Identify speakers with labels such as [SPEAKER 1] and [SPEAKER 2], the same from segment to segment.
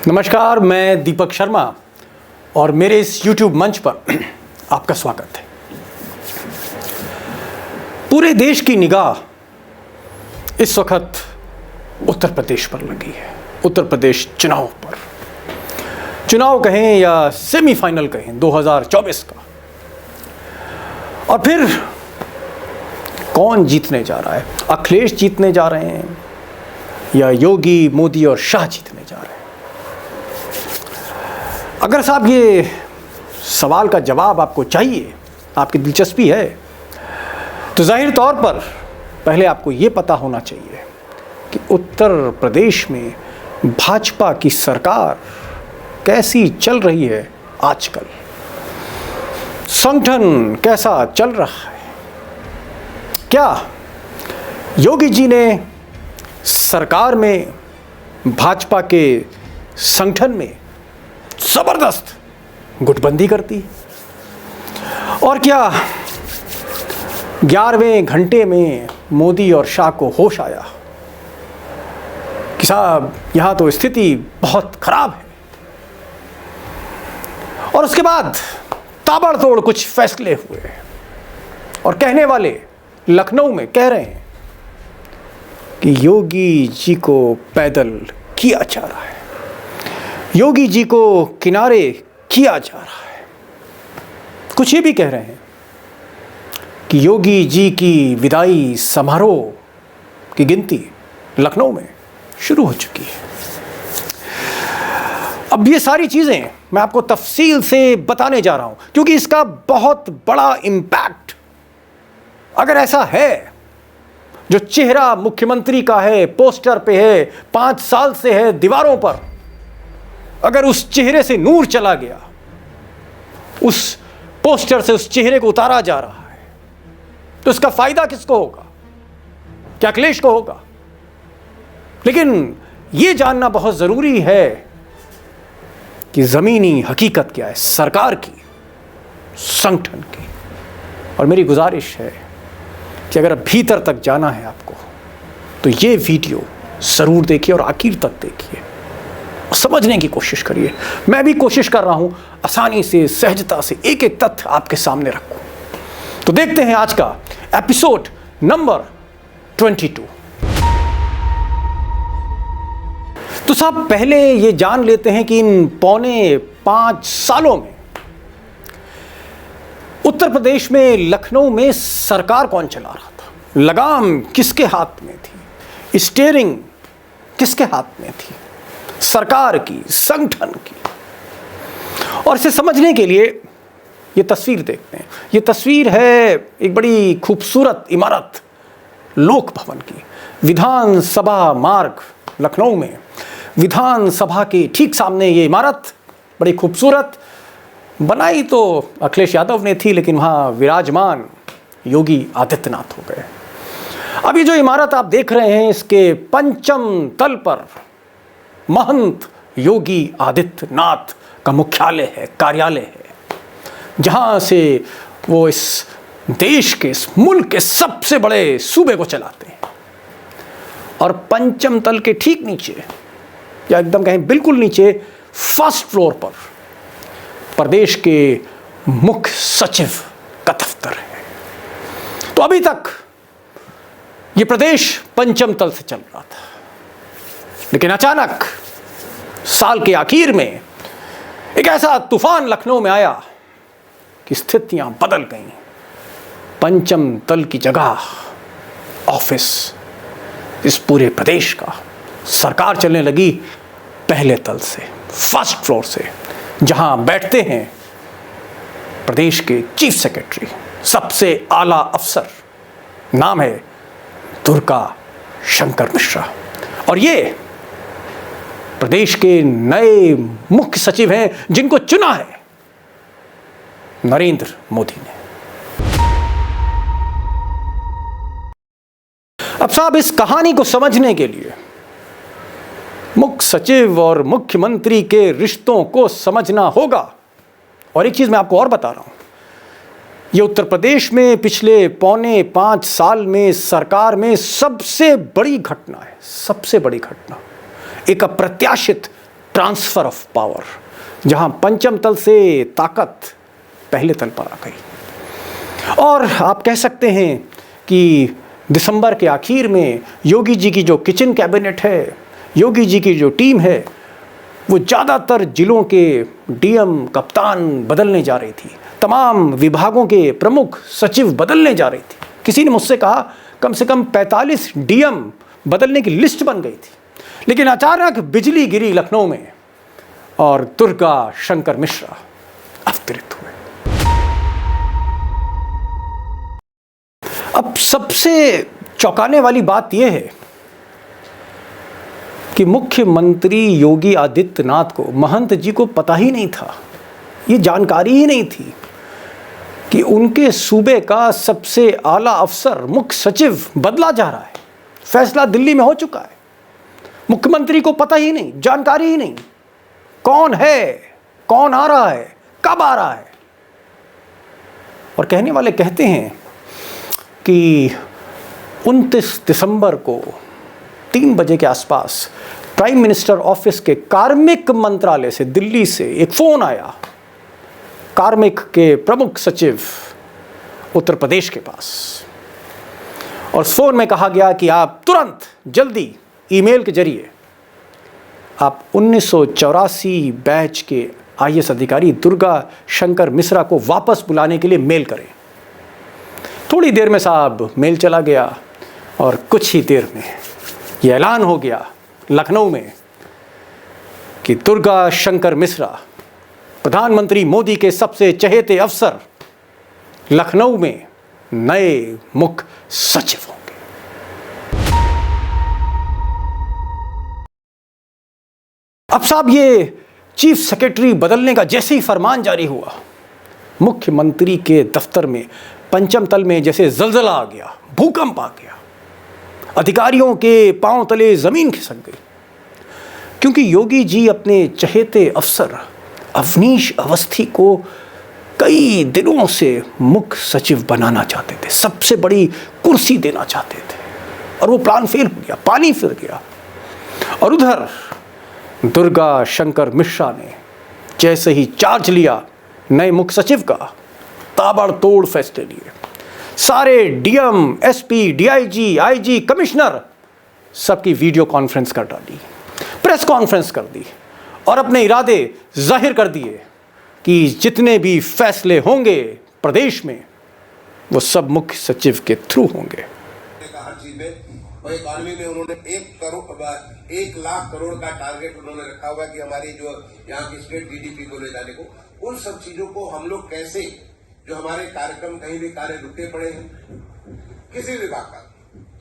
[SPEAKER 1] नमस्कार, मैं दीपक शर्मा और मेरे इस YouTube मंच पर आपका स्वागत है। पूरे देश की निगाह इस वक्त उत्तर प्रदेश पर लगी है। उत्तर प्रदेश चुनाव पर, चुनाव कहें या सेमीफाइनल कहें 2024 का। और फिर कौन जीतने जा रहा है? अखिलेश जीतने जा रहे हैं या योगी, मोदी और शाह जीतने जा रहे हैं? अगर साहब ये सवाल का जवाब आपको चाहिए, आपकी दिलचस्पी है, तो जाहिर तौर पर पहले आपको ये पता होना चाहिए कि उत्तर प्रदेश में भाजपा की सरकार कैसी चल रही है आजकल। संगठन कैसा चल रहा है? क्या योगी जी ने सरकार में, भाजपा के संगठन में जबरदस्त गुटबंदी कर दी? और क्या 11वें घंटे में मोदी और शाह को होश आया कि साहब यहां तो स्थिति बहुत खराब है, और उसके बाद ताबड़तोड़ कुछ फैसले हुए और कहने वाले लखनऊ में कह रहे हैं कि योगी जी को पैदल किया जा रहा है, योगी जी को किनारे किया जा रहा है। कुछ ये भी कह रहे हैं कि योगी जी की विदाई समारोह की गिनती लखनऊ में शुरू हो चुकी है। अब ये सारी चीज़ें मैं आपको तफसील से बताने जा रहा हूं, क्योंकि इसका बहुत बड़ा इम्पैक्ट, अगर ऐसा है जो चेहरा मुख्यमंत्री का है, पोस्टर पे है, 5 साल से है दीवारों पर, अगर उस चेहरे से नूर चला गया, उस पोस्टर से उस चेहरे को उतारा जा रहा है, तो इसका फायदा किसको होगा? क्या अखिलेश को होगा? लेकिन यह जानना बहुत जरूरी है कि जमीनी हकीकत क्या है सरकार की, संगठन की। और मेरी गुजारिश है कि अगर भीतर तक जाना है आपको, तो ये वीडियो जरूर देखिए और आखिर तक देखिए, समझने की कोशिश करिए। मैं भी कोशिश कर रहा हूं आसानी से, सहजता से एक एक तथ्य आपके सामने रखूं। तो देखते हैं आज का एपिसोड नंबर 22। तो साहब पहले ये जान लेते हैं कि इन पौने 5 सालों में उत्तर प्रदेश में, लखनऊ में सरकार कौन चला रहा था? लगाम किसके हाथ में थी? स्टीयरिंग किसके हाथ में थी? सरकार की, संगठन की। और इसे समझने के लिए ये तस्वीर देखते हैं। ये तस्वीर है एक बड़ी खूबसूरत इमारत, लोक भवन की, विधानसभा मार्ग लखनऊ में। विधानसभा के ठीक सामने ये इमारत बड़ी खूबसूरत बनाई तो अखिलेश यादव ने थी, लेकिन वहाँ विराजमान योगी आदित्यनाथ हो गए। अब ये जो इमारत आप देख रहे हैं, इसके 5म तल पर महंत योगी आदित्यनाथ का मुख्यालय है, कार्यालय है, जहाँ से वो इस देश के, इस मुल्क के सबसे बड़े सूबे को चलाते हैं। और 5म तल के ठीक नीचे, या एकदम कहें बिल्कुल नीचे, फर्स्ट फ्लोर पर प्रदेश के मुख्य सचिव का दफ्तर है। तो अभी तक ये प्रदेश 5म तल से चल रहा था, लेकिन अचानक साल के आखिर में एक ऐसा तूफान लखनऊ में आया कि स्थितियां बदल गईं। 5म तल की जगह ऑफिस इस पूरे प्रदेश का, सरकार चलने लगी पहले तल से, फर्स्ट फ्लोर से, जहां बैठते हैं प्रदेश के चीफ सेक्रेटरी, सबसे आला अफसर, नाम है दुर्गा शंकर मिश्रा। और ये प्रदेश के नए मुख्य सचिव हैं, जिनको चुना है नरेंद्र मोदी ने। अब साहब इस कहानी को समझने के लिए मुख्य सचिव और मुख्यमंत्री के रिश्तों को समझना होगा। और एक चीज मैं आपको और बता रहा हूं, ये उत्तर प्रदेश में पिछले पौने 5 साल में सरकार में सबसे बड़ी घटना है, सबसे बड़ी घटना। एक अप्रत्याशित ट्रांसफर ऑफ पावर, जहां पंचम तल से ताकत पहले तल पर आ गई। और आप कह सकते हैं कि दिसंबर के आखिर में योगी जी की जो किचन कैबिनेट है, योगी जी की जो टीम है, वो ज़्यादातर जिलों के डीएम कप्तान बदलने जा रही थी, तमाम विभागों के प्रमुख सचिव बदलने जा रही थी। किसी ने मुझसे कहा कम से कम 45 डीएम बदलने की लिस्ट बन गई थी। लेकिन अचानक बिजली गिरी लखनऊ में और दुर्गा शंकर मिश्रा अवतरित हुए। अब सबसे चौंकाने वाली बात यह है कि मुख्यमंत्री योगी आदित्यनाथ को, महंत जी को पता ही नहीं था, ये जानकारी ही नहीं थी कि उनके सूबे का सबसे आला अफसर मुख्य सचिव बदला जा रहा है। फैसला दिल्ली में हो चुका है, मुख्यमंत्री को पता ही नहीं, जानकारी ही नहीं, कौन है, कौन आ रहा है, कब आ रहा है। और कहने वाले कहते हैं कि 29 दिसंबर को 3 बजे के आसपास प्राइम मिनिस्टर ऑफिस के कार्मिक मंत्रालय से, दिल्ली से एक फ़ोन आया कार्मिक के प्रमुख सचिव उत्तर प्रदेश के पास, और उस फोन में कहा गया कि आप तुरंत जल्दी ईमेल के जरिए आप 1984 बैच के आईएएस अधिकारी दुर्गा शंकर मिश्रा को वापस बुलाने के लिए मेल करें। थोड़ी देर में साहब मेल चला गया और कुछ ही देर में यह ऐलान हो गया लखनऊ में कि दुर्गा शंकर मिश्रा, प्रधानमंत्री मोदी के सबसे चहेते अफसर, लखनऊ में नए मुख्य सचिव होंगे। अब साहब ये चीफ सेक्रेटरी बदलने का जैसे ही फरमान जारी हुआ, मुख्यमंत्री के दफ्तर में पंचम तल में जैसे जलजला आ गया, भूकंप आ गया, अधिकारियों के पांव तले जमीन खिसक गई। क्योंकि योगी जी अपने चहेते अफसर अवनीश अवस्थी को कई दिनों से मुख्य सचिव बनाना चाहते थे, सबसे बड़ी कुर्सी देना चाहते थे, और वो प्लान फेल हो गया, पानी फिर गया। और उधर दुर्गा शंकर मिश्रा ने जैसे ही चार्ज लिया नए मुख्य सचिव का, ताबड़तोड़ फैसले लिए। सारे DM, SP, DIG, IG, commissioner सबकी वीडियो कॉन्फ्रेंस कर डाली, प्रेस कॉन्फ्रेंस कर दी और अपने इरादे जाहिर कर दिए कि जितने भी फैसले होंगे प्रदेश में वो सब मुख्य सचिव के थ्रू होंगे।
[SPEAKER 2] हर चीज में और इकोनॉमी में उन्होंने 1 लाख करोड़ का टारगेट उन्होंने रखा हुआ है कि हमारी जो यहाँ की स्टेट जीडीपी को ले जाने को, उन सब चीजों को हम लोग कैसे, जो हमारे कार्यक्रम कहीं भी कार्य रुके पड़े हैं किसी विभाग का,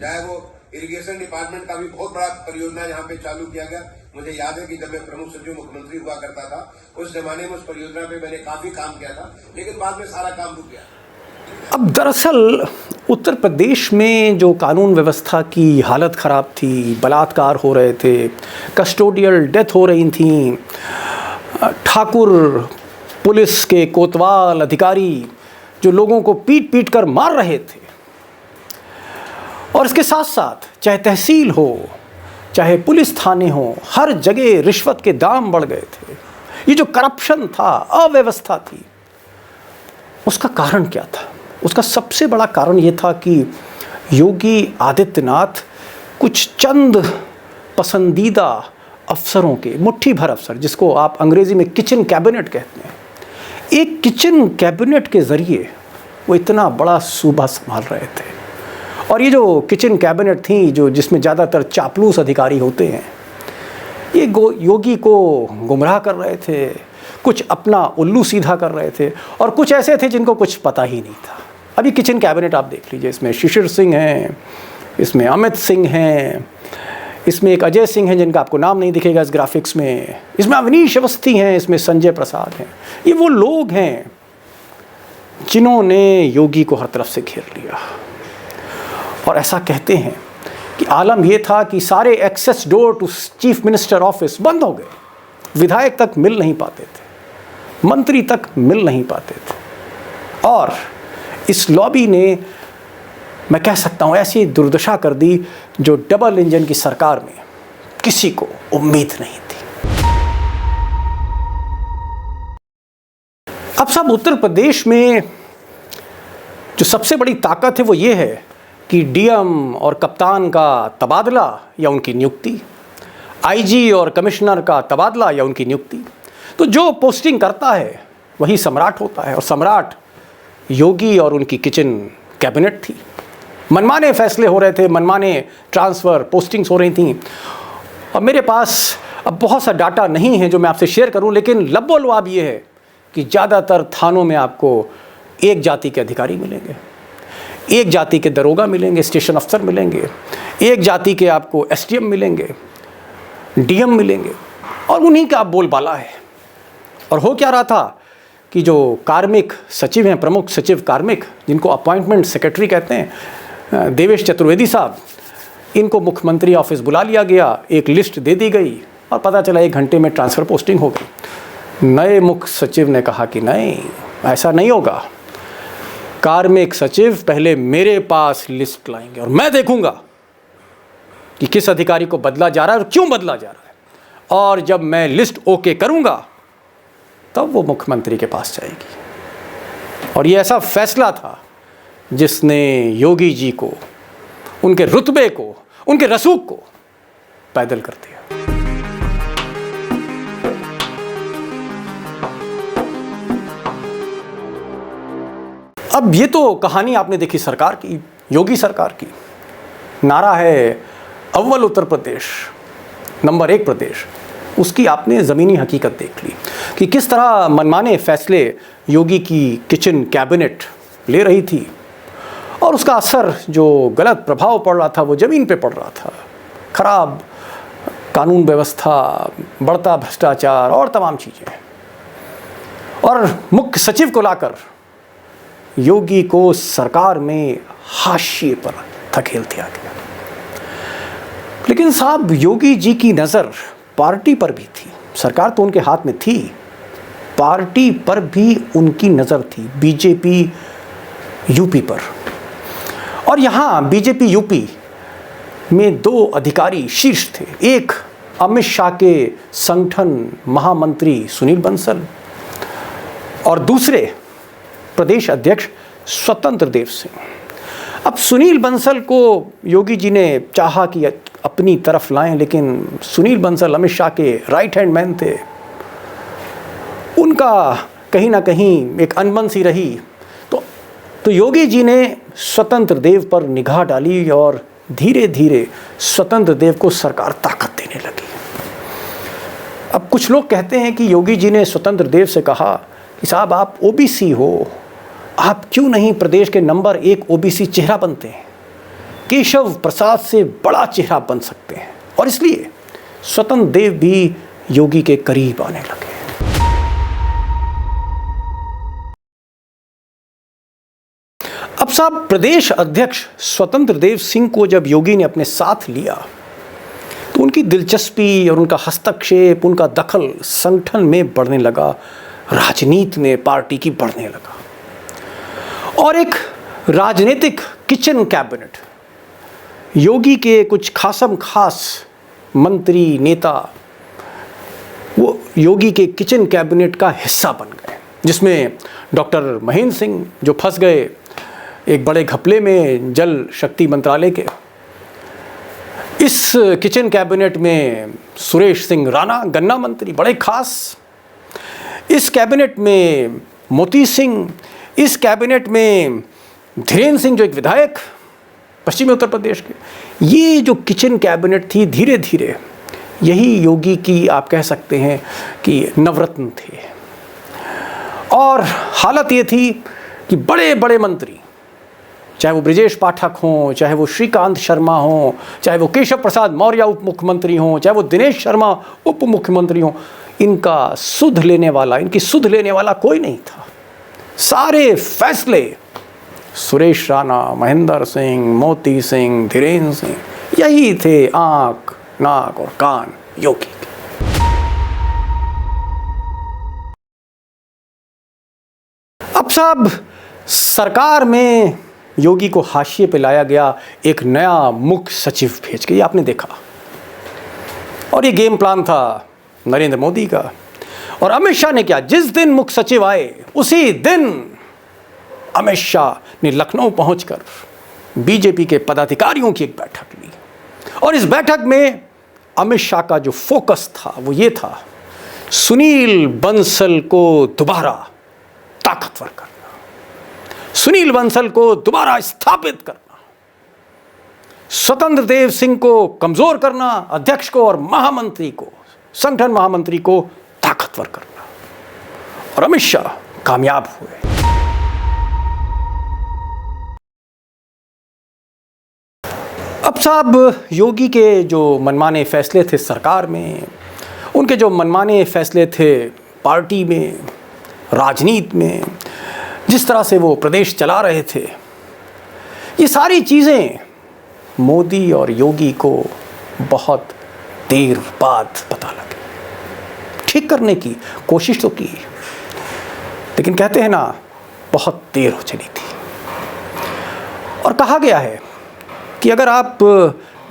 [SPEAKER 2] चाहे वो इरिगेशन डिपार्टमेंट का भी बहुत बड़ा परियोजना यहाँ पे चालू किया गया। मुझे याद है कि जब मैं प्रमुख सचिव मुख्यमंत्री हुआ करता था उस जमाने में उस परियोजना पे मैंने काफी काम किया था, लेकिन बाद में सारा काम रुक गया।
[SPEAKER 1] अब दरअसल उत्तर प्रदेश में जो कानून व्यवस्था की हालत ख़राब थी, बलात्कार हो रहे थे, कस्टोडियल डेथ हो रही थी, ठाकुर पुलिस के कोतवाल अधिकारी जो लोगों को पीट पीट कर मार रहे थे, और इसके साथ साथ चाहे तहसील हो चाहे पुलिस थाने हो, हर जगह रिश्वत के दाम बढ़ गए थे। ये जो करप्शन था, अव्यवस्था थी, उसका कारण क्या था? उसका सबसे बड़ा कारण ये था कि योगी आदित्यनाथ कुछ चंद पसंदीदा अफसरों के, मुट्ठी भर अफसर, जिसको आप अंग्रेजी में किचन कैबिनेट कहते हैं, एक किचन कैबिनेट के ज़रिए वो इतना बड़ा सूबा संभाल रहे थे। और ये जो किचन कैबिनेट थी, जो जिसमें ज़्यादातर चापलूस अधिकारी होते हैं, ये योगी को गुमराह कर रहे थे, कुछ अपना उल्लू सीधा कर रहे थे, और कुछ ऐसे थे जिनको कुछ पता ही नहीं था। अभी किचन कैबिनेट आप देख लीजिए, इसमें शिशिर सिंह हैं, इसमें अमित सिंह हैं, इसमें एक अजय सिंह हैं जिनका आपको नाम नहीं दिखेगा इस ग्राफिक्स में, इसमें अवनीश अवस्थी हैं, इसमें संजय प्रसाद हैं। ये वो लोग हैं जिन्होंने योगी को हर तरफ से घेर लिया। और ऐसा कहते हैं कि आलम यह था कि सारे access door to chief minister office बंद हो गए, विधायक तक मिल नहीं पाते थे, मंत्री तक मिल नहीं पाते थे, और इस लॉबी ने, मैं कह सकता हूँ, ऐसी दुर्दशा कर दी जो डबल इंजन की सरकार में किसी को उम्मीद नहीं थी। अब साहब उत्तर प्रदेश में जो सबसे बड़ी ताकत है वो ये है कि डीएम और कप्तान का तबादला या उनकी नियुक्ति, आईजी और कमिश्नर का तबादला या उनकी नियुक्ति, तो जो पोस्टिंग करता है वही सम्राट होता है। और सम्राट योगी और उनकी किचन कैबिनेट थी। मनमाने फैसले हो रहे थे, मनमाने ट्रांसफ़र पोस्टिंग्स हो रही थी। अब मेरे पास अब बहुत सा डाटा नहीं है जो मैं आपसे शेयर करूं, लेकिन लब्बो-लुआब ये है कि ज़्यादातर थानों में आपको एक जाति के अधिकारी मिलेंगे, एक जाति के दरोगा मिलेंगे, स्टेशन अफसर मिलेंगे, एक जाति के आपको एसडीएम मिलेंगे, डीएम मिलेंगे, और उन्हीं का बोलबाला है। और हो क्या रहा था कि जो कार्मिक सचिव हैं, प्रमुख सचिव कार्मिक, जिनको अपॉइंटमेंट सेक्रेटरी कहते हैं, देवेश चतुर्वेदी साहब, इनको मुख्यमंत्री ऑफिस बुला लिया गया, एक लिस्ट दे दी गई और पता चला 1 घंटे में ट्रांसफ़र पोस्टिंग हो गई। नए मुख्य सचिव ने कहा कि नहीं, ऐसा नहीं होगा। कार्मिक सचिव पहले मेरे पास लिस्ट लाएंगे और मैं देखूंगा कि किस अधिकारी को बदला जा रहा है और क्यों बदला जा रहा है, और जब मैं लिस्ट ओके करूंगा तब वो मुख्यमंत्री के पास जाएगी। और ये ऐसा फैसला था जिसने योगी जी को, उनके रुतबे को, उनके रसूख को पैदल कर दिया। अब ये तो कहानी आपने देखी सरकार की, योगी सरकार की। नारा है अव्वल उत्तर प्रदेश, नंबर 1 प्रदेश। उसकी आपने ज़मीनी हकीकत देख ली कि किस तरह मनमाने फैसले योगी की किचन कैबिनेट ले रही थी, और उसका असर, जो गलत प्रभाव पड़ रहा था, वो ज़मीन पे पड़ रहा था। खराब कानून व्यवस्था, बढ़ता भ्रष्टाचार और तमाम चीज़ें। और मुख्य सचिव को लाकर योगी को सरकार में हाशिए पर धकेल दिया गया। लेकिन साहब, योगी जी की नज़र पार्टी पर भी थी। सरकार तो उनके हाथ में थी, पार्टी पर भी उनकी नज़र थी, बीजेपी यूपी पर। और यहाँ बीजेपी यूपी में 2 अधिकारी शीर्ष थे। एक अमित शाह के संगठन महामंत्री सुनील बंसल, और दूसरे प्रदेश अध्यक्ष स्वतंत्र देव सिंह। अब सुनील बंसल को योगी जी ने चाहा कि अपनी तरफ लाएं, लेकिन सुनील बंसल अमित शाह के राइट हैंड मैन थे। उनका कहीं ना कहीं एक अनबन सी रही। तो योगी जी ने स्वतंत्र देव पर निगाह डाली और धीरे धीरे स्वतंत्र देव को सरकार ताकत देने लगी। अब कुछ लोग कहते हैं कि योगी जी ने स्वतंत्र देव से कहा कि साहब, आप ओबीसी हो, आप क्यों नहीं प्रदेश के नंबर 1 ओबीसी चेहरा बनते हैं, केशव प्रसाद से बड़ा चेहरा बन सकते हैं। और इसलिए स्वतंत्र देव भी योगी के करीब आने लगे। अब साहब, प्रदेश अध्यक्ष स्वतंत्र देव सिंह को जब योगी ने अपने साथ लिया तो उनकी दिलचस्पी और उनका हस्तक्षेप, उनका दखल संगठन में बढ़ने लगा, राजनीति में पार्टी की बढ़ने लगा। और एक राजनीतिक किचन कैबिनेट, योगी के कुछ खासम खास मंत्री नेता वो योगी के किचन कैबिनेट का हिस्सा बन गए, जिसमें डॉक्टर महेंद्र सिंह, जो फंस गए एक बड़े घपले में जल शक्ति मंत्रालय के। इस किचन कैबिनेट में सुरेश सिंह राणा, गन्ना मंत्री, बड़े खास। इस कैबिनेट में मोती सिंह, इस कैबिनेट में धीरेन्द्र सिंह, जो एक विधायक पश्चिमी उत्तर प्रदेश के। ये जो किचन कैबिनेट थी, धीरे धीरे यही योगी की, आप कह सकते हैं कि नवरत्न थे। और हालत ये थी कि बड़े बड़े मंत्री, चाहे वो ब्रिजेश पाठक हों, चाहे वो श्रीकांत शर्मा हों, चाहे वो केशव प्रसाद मौर्य उप मुख्यमंत्री हों, चाहे वो दिनेश शर्मा उप मुख्यमंत्री हों, इनकी सुध लेने वाला कोई नहीं था। सारे फैसले सुरेश राणा, महेंद्र सिंह, मोती सिंह, धीरेन्द्र सिंह, यही थे आंख, नाक और कान योगी के। अब साहब, सरकार में योगी को हाशिए पे लाया गया एक नया मुख्य सचिव भेज के, ये आपने देखा। और ये गेम प्लान था नरेंद्र मोदी का। और अमित शाह ने क्या, जिस दिन मुख्य सचिव आए उसी दिन अमित शाह ने लखनऊ पहुंचकर बीजेपी के पदाधिकारियों की एक बैठक ली। और इस बैठक में अमित शाह का जो फोकस था वो ये था, सुनील बंसल को दोबारा ताकतवर करना, सुनील बंसल को दोबारा स्थापित करना, स्वतंत्र देव सिंह को कमजोर करना, अध्यक्ष को और महामंत्री को, संगठन महामंत्री को ताकतवर करना। और अमित शाह कामयाब हुए। अब साहब योगी के जो मनमाने फैसले थे सरकार में, उनके जो मनमाने फैसले थे पार्टी में, राजनीति में, जिस तरह से वो प्रदेश चला रहे थे, ये सारी चीज़ें मोदी और योगी को बहुत देर बाद पता लगे। ठीक करने की कोशिश तो की, लेकिन कहते हैं ना, बहुत देर हो चली थी। और कहा गया है कि अगर आप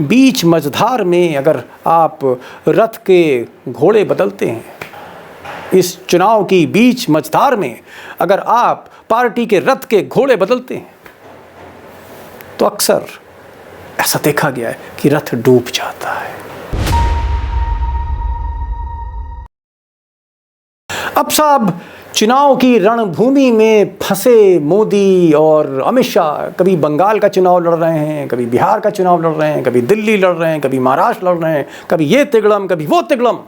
[SPEAKER 1] बीच मझधार में अगर आप रथ के घोड़े बदलते हैं, इस चुनाव की बीच मझधार में अगर आप पार्टी के रथ के घोड़े बदलते हैं, तो अक्सर ऐसा देखा गया है कि रथ डूब जाता है। अब साहब चुनाव की रणभूमि में फंसे मोदी और अमित शाह कभी बंगाल का चुनाव लड़ रहे हैं, कभी बिहार का चुनाव लड़ रहे हैं, कभी दिल्ली लड़ रहे हैं, कभी महाराष्ट्र लड़ रहे हैं, कभी ये तिगड़म कभी वो तिगड़म।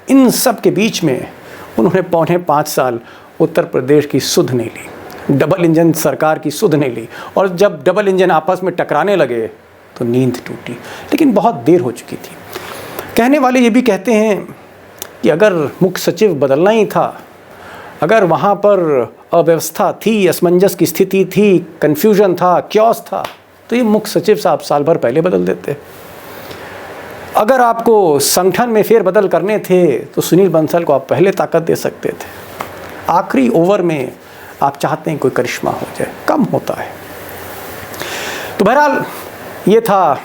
[SPEAKER 1] इन सब के बीच में उन्होंने 4.5 साल उत्तर प्रदेश की सुध नहीं ली, डबल इंजन सरकार की सुध नहीं ली। और जब डबल इंजन आपस में टकराने लगे तो नींद टूटी, लेकिन बहुत देर हो चुकी थी। कहने वाले ये भी कहते हैं कि अगर मुख्य सचिव बदलना ही था, अगर वहाँ पर अव्यवस्था थी, असमंजस की स्थिति थी, कन्फ्यूजन था, क्योस था, तो ये मुख्य सचिव साहब साल भर पहले बदल देते। अगर आपको संगठन में फेरबदल करने थे तो सुनील बंसल को आप पहले ताकत दे सकते थे। आखिरी ओवर में आप चाहते हैं कोई करिश्मा हो जाए, कम होता है। तो बहरहाल ये था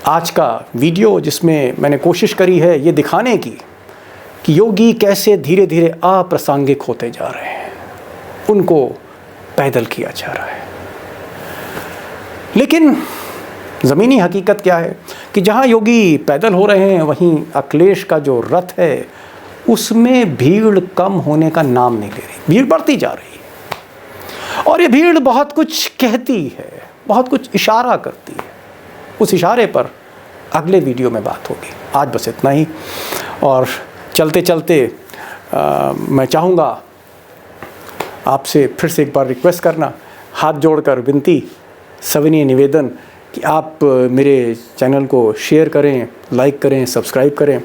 [SPEAKER 1] आज का वीडियो, जिसमें मैंने कोशिश करी है ये दिखाने की कि योगी कैसे धीरे धीरे अप्रासंगिक होते जा रहे हैं, उनको पैदल किया जा रहा है। लेकिन ज़मीनी हकीकत क्या है कि जहाँ योगी पैदल हो रहे हैं, वहीं अखिलेश का जो रथ है उसमें भीड़ कम होने का नाम नहीं ले रही, भीड़ बढ़ती जा रही है। और ये भीड़ बहुत कुछ कहती है, बहुत कुछ इशारा करती है। उस इशारे पर अगले वीडियो में बात होगी। आज बस इतना ही। और चलते चलते मैं चाहूँगा आपसे फिर से एक बार रिक्वेस्ट करना, हाथ जोड़कर विनती, सविनय निवेदन कि आप मेरे चैनल को शेयर करें, लाइक करें, सब्सक्राइब करें।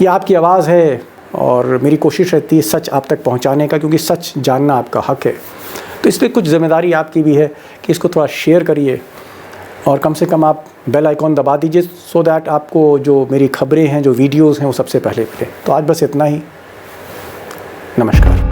[SPEAKER 1] ये आपकी आवाज़ है और मेरी कोशिश रहती है सच आप तक पहुंचाने का, क्योंकि सच जानना आपका हक है। तो इस पर कुछ ज़िम्मेदारी आपकी भी है कि इसको थोड़ा शेयर करिए और कम से कम आप बेल आइकॉन दबा दीजिए, सो दैट आपको जो मेरी खबरें हैं, जो वीडियोज़ हैं, वो सबसे पहले मिले। तो आज बस इतना ही। नमस्कार।